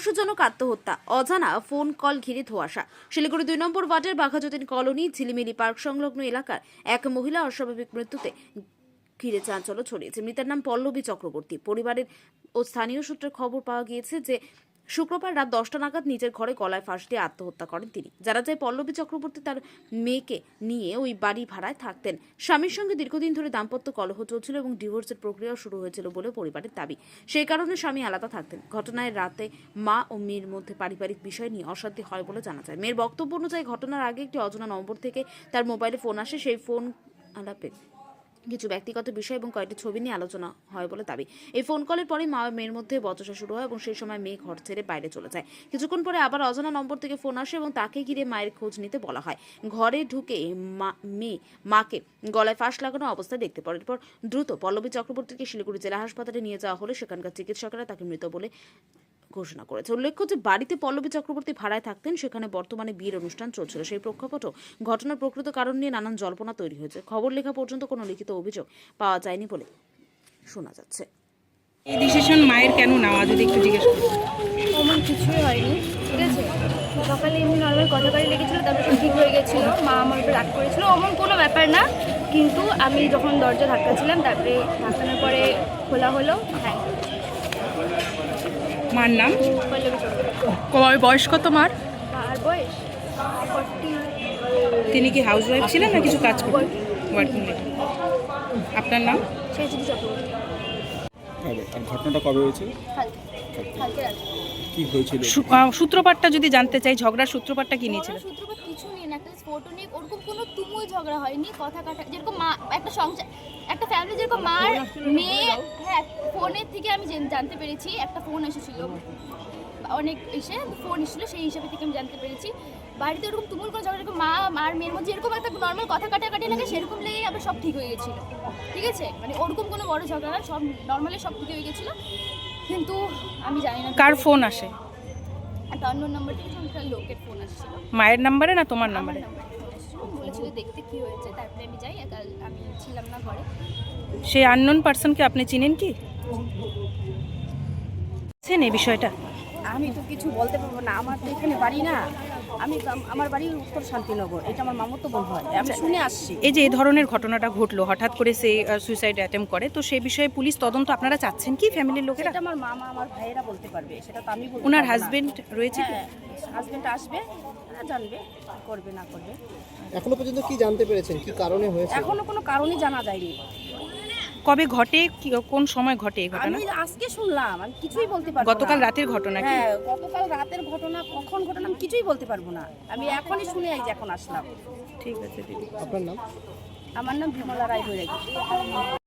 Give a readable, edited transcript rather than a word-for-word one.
রহস্যজনক আত্মহত্যা, অজানা ফোন কল ঘিরে ধোঁয়াশা। শিলিগুড়ি 2 নম্বর ওয়ার্ডের বাঘাযতীন কলোনি ঝিলিমিলি পার্ক সংলগ্ন এলাকার এক মহিলা অস্বাভাবিক মৃত্যুতে ঘিরে চাঞ্চল্য ছড়িয়েছে। মৃতের নাম পল্লবী চক্রবর্তী। পরিবারের ও স্থানীয় সূত্রে খবর পাওয়া গিয়েছে যে শুক্রবার রাত 10টা নাগাদ নিজের ঘরে গলায় ফাঁস দিয়ে আত্মহত্যা করেন তিনি। জানা যায় পল্লবী চক্রবর্তী তার মেয়েকে নিয়ে ওই বাড়ি ভাড়ায় থাকতেন। স্বামীর সঙ্গে দীর্ঘদিন ধরে দাম্পত্য কলহ চলছিল এবং ডিভোর্সের প্রক্রিয়া শুরু হয়েছিল বলে পরিবারের দাবি। সেই কারণে স্বামী আলাদা থাকতেন। ঘটনায় রাতে মা ও মেয়ের মধ্যে পারিবারিক বিষয় নিয়ে অশান্তি হয় বলে জানা যায়। মেয়ের বক্তব্য অনুযায়ী ঘটনার আগে একটি অজানা নম্বর থেকে তার মোবাইলে ফোন আসে। সেই ফোন আলাপে কিছু ব্যক্তিগত বিষয় এবং কয়েকটি ছবি নিয়ে আলোচনা হয় বলে দাবি। এই ফোন কলের পরে মা ও মেয়ের মধ্যে বচসা শুরু হয় এবং সেই সময় মেয়ে ঘর ছেড়ে বাইরে চলে যায়। কিছুক্ষণ পরে আবার অজানা নম্বর থেকে ফোন আসে এবং তাকে ঘিরে মায়ের খোঁজ নিতে বলা হয়। ঘরে ঢুকে মেয়ে মাকে গলায় ফাঁস লাগানো অবস্থায় দেখতে পারে। এরপর দ্রুত পল্লবী চক্রবর্তীকে শিলিগুড়ি জেলা হাসপাতালে নিয়ে যাওয়া হলে সেখানকার চিকিৎসকেরা তাকে মৃত বলে ঘোষণা করেছে। উল্লেখ্য যে বাড়িতে পল্লবী চক্রবর্তী ভাড়ায় থাকতেন, সেখানে বর্তমানে বিয়ের অনুষ্ঠান চলছিল। সেই প্রেক্ষাপটও ঘটনার প্রকৃত কারণ নিয়ে নানান জল্পনা তৈরি হয়েছে। খবর লেখা পর্যন্ত কোনো লিখিত অভিযোগ পাওয়া যায়নি বলে শোনা যাচ্ছে। এই ডিসিশন মায়ের কেন নেওয়া যদি একটু জিজ্ঞেস করি। আমার কিছুই হয়নি, ঠিক আছে। সকালে এমনি নর্মাল কথা বাড়ি লেগেছিলো, তারপরে সব ঠিক হয়ে গেছিলো। মা আমার উপরে রাগ করেছিল, অমন কোনো ব্যাপার না। কিন্তু আমি যখন দরজা ধাক্কাছিলাম, তারপরে ধাক্কানোর পরে খোলা হলো। হ্যাঁ, মার নাম? পল্লবী চক্রবর্তী। বয়স কত মার? আর বয়স 40। তিনি কি হাউস ওয়াইফ ছিলেন না কিছু কাজ করতেন? Working lady. আপনার নাম? ছেচিদি চক্রবর্তী। আর ঘটনাটা কবে হয়েছে? কালকে রাতে। কি হয়েছিল? সূত্রপাতটা যদি জানতে চাই, ঝগড়ার সূত্রপাতটা কি নিয়েছিল? সূত্রপাত কিছু নিয়ে না, একটা ফটো নিয়ে ওরকম কোনো তুমুল ঝগড়া হয়নি। কথা কাটা যেরকম মা একটা সংসার, একটা ফ্যামিলি যেরকম মার মেয়ে। হ্যাঁ, ফোনের থেকে আমি জানতে পেরেছি, একটা ফোন এসেছিল, অনেক এসে ফোন এসেছিলো, সেই হিসাবে থেকে আমি জানতে পেরেছি। বাড়িতে ওরকম তুমুল কোনো ঝগড়া, এরকম মা আর মেয়ের মধ্যে এরকম একটা নর্মাল কথা কাটাকাটি লাগে, সেরকম লেগে আবার সব ঠিক হয়ে গেছিলো, ঠিক আছে। মানে ওরকম কোনো বড় ঝগড়া না, সব নর্মালি সব ঠিক হয়ে গেছিলো। কিন্তু আমি জানি না কার ফোন আসে? একটা অন্য নাম্বার থেকে একটা লোকের ফোন আসছিল। মায়ের নাম্বারে না তোমার নাম্বারে? বলেছিল দেখতে কি হয়েছে, তারপরে আমি যাই, আমি ছিলাম না ঘরে। সেই আননোন পারসনকে আপনি চিনেন কি? চিনেন এই বিষয়টা? আমি তো কিছু বলতে পারবো না, আমার তো এখানে বাড়ি না। আমার বাড়ি উত্তর শান্তিনগর, এটা আমার মামাতো বোন হয়, আমি শুনে আসছি। এই যে এই ধরনের ঘটনাটা ঘটলো, হঠাৎ করে সে সুইসাইড অ্যাটেম্প করে, তো সেই বিষয়ে পুলিশ তদন্ত আপনারা চাচ্ছেন কি ফ্যামিলির লোকেরা? এটা আমার মামা আমার ভাইয়েরা বলতে পারবে, সেটা তো আমি বলতে ওনার পারবো না। হাজবেন্ড রয়েছে কি? হ্যাঁ, হাজবেন্ড আসবে, জানবে করবে না করবে। এখনো পর্যন্ত কি জানতে পেরেছেন, কি কারণে হয়েছে? এখনো কোনো কারণই জানা যায়নি। কবে ঘটে, কোন সময় ঘটে এই ঘটনা? আমি আজকে শুনলাম, আমি কিছুই বলতে পারবো না। গতকাল রাতের ঘটনা কি? হ্যাঁ, গতকাল রাতের ঘটনা, কখন ঘটনা আমি কিছুই বলতে পারবো না। আমি এখনই শুনে এই যে এখন আসলাম। ঠিক আছে দিদি। আপনার নাম? আমার নাম বিমলা রায় বৈরাগী।